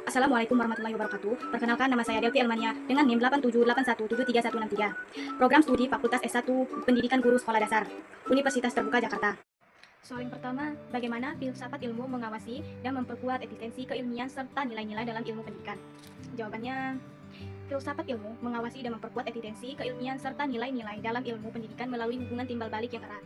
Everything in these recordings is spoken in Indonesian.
Assalamualaikum warahmatullahi wabarakatuh. Perkenalkan, nama saya Delvi Elmania dengan NIM 8781736163. Program Studi Fakultas S1 Pendidikan Guru Sekolah Dasar, Universitas Terbuka Jakarta. Soal yang pertama, bagaimana filsafat ilmu mengawasi dan memperkuat eksistensi keilmuan serta nilai-nilai dalam ilmu pendidikan? Jawabannya, filsafat ilmu mengawasi dan memperkuat eksistensi keilmuan serta nilai-nilai dalam ilmu pendidikan melalui hubungan timbal balik yang erat,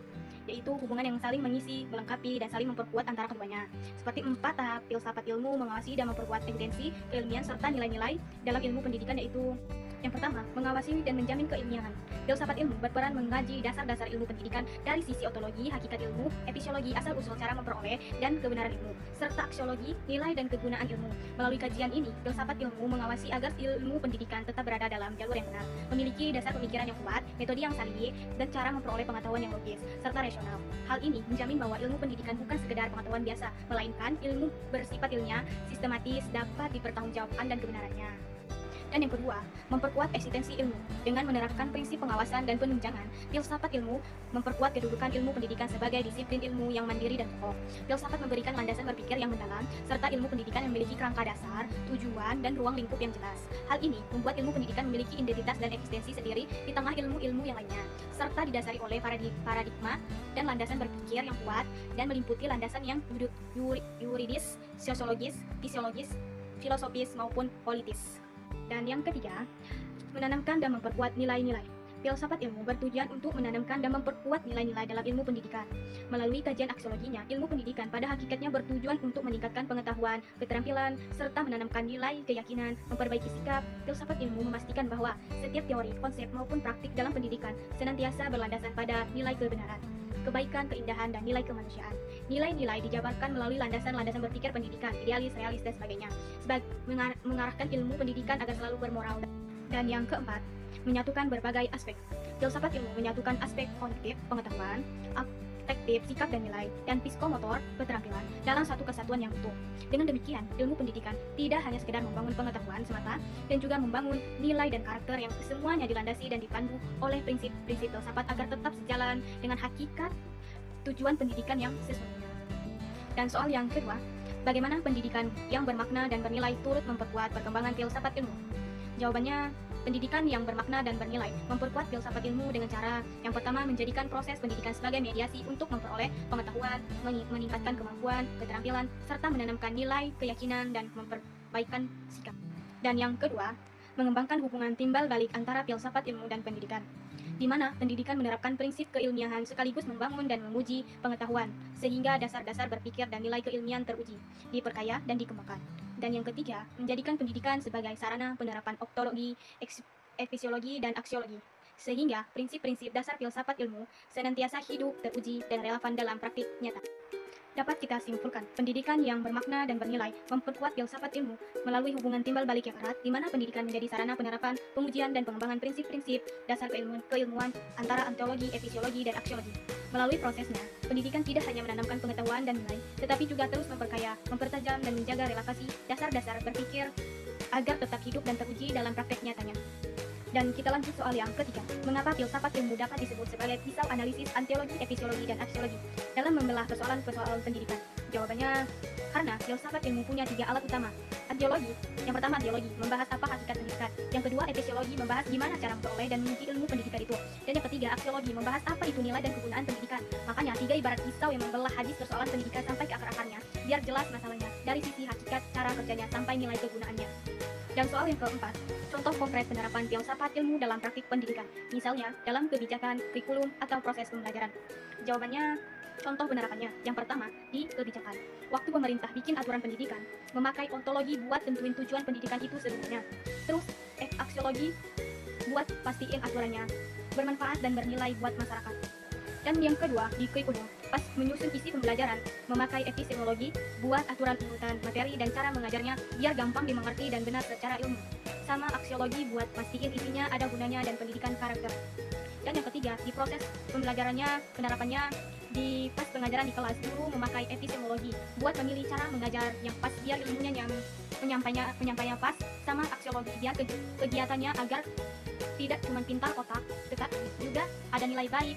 yaitu hubungan yang saling mengisi, melengkapi, dan saling memperkuat antara keduanya. Seperti 4 tahap filsafat ilmu mengawasi dan memperkuat eksistensi keilmuan serta nilai-nilai dalam ilmu pendidikan, yaitu yang pertama, mengawasi dan menjamin keilmiahan. Filsafat ilmu berperan mengkaji dasar-dasar ilmu pendidikan dari sisi ontologi, hakikat ilmu, epistemologi, asal-usul cara memperoleh dan kebenaran ilmu, serta aksiologi, nilai dan kegunaan ilmu. Melalui kajian ini, filsafat ilmu mengawasi agar ilmu pendidikan tetap berada dalam jalur yang benar, memiliki dasar pemikiran yang kuat, metode yang salih, dan cara memperoleh pengetahuan yang logis, serta rasional. Hal ini menjamin bahwa ilmu pendidikan bukan sekedar pengetahuan biasa, melainkan ilmu bersifat ilmiah, sistematis, dapat dipertanggungjawabkan dan kebenarannya. Dan yang kedua, memperkuat eksistensi ilmu. Dengan menerapkan prinsip pengawasan dan penunjangan, filsafat ilmu memperkuat kedudukan ilmu pendidikan sebagai disiplin ilmu yang mandiri dan kokoh. Filsafat memberikan landasan berpikir yang mendalam, serta ilmu pendidikan yang memiliki kerangka dasar, tujuan, dan ruang lingkup yang jelas. Hal ini membuat ilmu pendidikan memiliki identitas dan eksistensi sendiri di tengah ilmu-ilmu yang lainnya, serta didasari oleh paradigma dan landasan berpikir yang kuat dan meliputi landasan yang yuridis, sosiologis, fisiologis, filosofis, maupun politis. Dan yang ketiga, menanamkan dan memperkuat nilai-nilai. Filsafat ilmu bertujuan untuk menanamkan dan memperkuat nilai-nilai dalam ilmu pendidikan. Melalui kajian aksiologinya, ilmu pendidikan pada hakikatnya bertujuan untuk meningkatkan pengetahuan, keterampilan, serta menanamkan nilai keyakinan, memperbaiki sikap. Filsafat ilmu memastikan bahwa setiap teori, konsep, maupun praktik dalam pendidikan senantiasa berlandasan pada nilai kebenaran, kebaikan, keindahan, dan nilai kemanusiaan. Nilai-nilai dijabarkan melalui landasan-landasan berpikir pendidikan, idealis, realis, dan sebagainya, mengarahkan ilmu pendidikan agar selalu bermoral. Dan yang keempat, menyatukan berbagai aspek. Filsafat ilmu menyatukan aspek kognitif, pengetahuan, afektif, sikap dan nilai, dan psikomotor, keterampilan, dalam satu kesatuan yang utuh. Dengan demikian, ilmu pendidikan tidak hanya sekedar membangun pengetahuan semata, dan juga membangun nilai dan karakter yang semuanya dilandasi dan dipandu oleh prinsip-prinsip filsafat agar tetap sejalan dengan hakikat tujuan pendidikan yang sesungguhnya. Dan soal yang kedua, bagaimana pendidikan yang bermakna dan bernilai turut memperkuat perkembangan filsafat ilmu? Jawabannya, pendidikan yang bermakna dan bernilai memperkuat filsafat ilmu dengan cara yang pertama, menjadikan proses pendidikan sebagai mediasi untuk memperoleh pengetahuan, meningkatkan kemampuan, keterampilan, serta menanamkan nilai, keyakinan, dan memperbaikan sikap. Dan yang kedua, mengembangkan hubungan timbal balik antara filsafat ilmu dan pendidikan, di mana pendidikan menerapkan prinsip keilmiahan sekaligus membangun dan memuji pengetahuan, sehingga dasar-dasar berpikir dan nilai keilmian teruji, diperkaya, dan dikembangkan. Dan yang ketiga, menjadikan pendidikan sebagai sarana penerapan ontologi, epistemologi, dan aksiologi, sehingga prinsip-prinsip dasar filsafat ilmu senantiasa hidup, teruji, dan relevan dalam praktik nyata. Dapat kita simpulkan, pendidikan yang bermakna dan bernilai memperkuat filsafat ilmu melalui hubungan timbal balik yang erat, di mana pendidikan menjadi sarana penerapan, pengujian, dan pengembangan prinsip-prinsip dasar keilmuan antara ontologi, epistemologi, dan aksiologi. Melalui prosesnya, pendidikan tidak hanya menanamkan pengetahuan dan nilai, tetapi juga terus memperkaya, mempertajam, dan menjaga relasi dasar-dasar berpikir agar tetap hidup dan teruji dalam praktek nyatanya. Dan kita lanjut soal yang ketiga, mengapa filsafat ilmu dapat disebut sebagai pisau analisis ontologi, epistemologi, dan aksiologi dalam membelah persoalan-persoalan pendidikan? Jawabannya, karena filsafat ilmu punya 3 alat utama. Ontologi, yang pertama ontologi, membahas apa hakikat pendidikan. Yang kedua, epistemologi, membahas gimana cara memperoleh dan menguji ilmu pendidikan itu. Dan yang ketiga, aksiologi, membahas apa itu nilai dan kegunaan pendidikan. Makanya 3 ibarat pisau yang membelah hadis persoalan pendidikan sampai ke akar-akarnya, biar jelas masalahnya, dari sisi hakikat, cara kerjanya, sampai nilai kegunaannya. Dan soal yang keempat, contoh konkret penerapan filsafat ilmu dalam praktik pendidikan, misalnya dalam kebijakan, kurikulum, atau proses pembelajaran. Jawabannya, contoh penerapannya, yang pertama, di kebijakan. Waktu pemerintah bikin aturan pendidikan, memakai ontologi buat tentuin tujuan pendidikan itu sebenarnya. Terus, aksiologi buat pastiin aturannya bermanfaat dan bernilai buat masyarakat. Dan yang kedua, di kurikulum, pas menyusun isi pembelajaran, memakai epistemologi buat aturan urutan materi dan cara mengajarnya biar gampang dimengerti dan benar secara ilmu. Sama aksiologi buat pastiin isinya ada gunanya dan pendidikan karakter. Dan yang ketiga, di proses pembelajarannya, penerapannya, di pas pengajaran di kelas, guru memakai epistemologi buat memilih cara mengajar yang pas biar ilmunya yang penyampaiannya pas. Sama aksiologi biar kegiatannya agar tidak cuma pintar otak, tetapi juga ada nilai baik.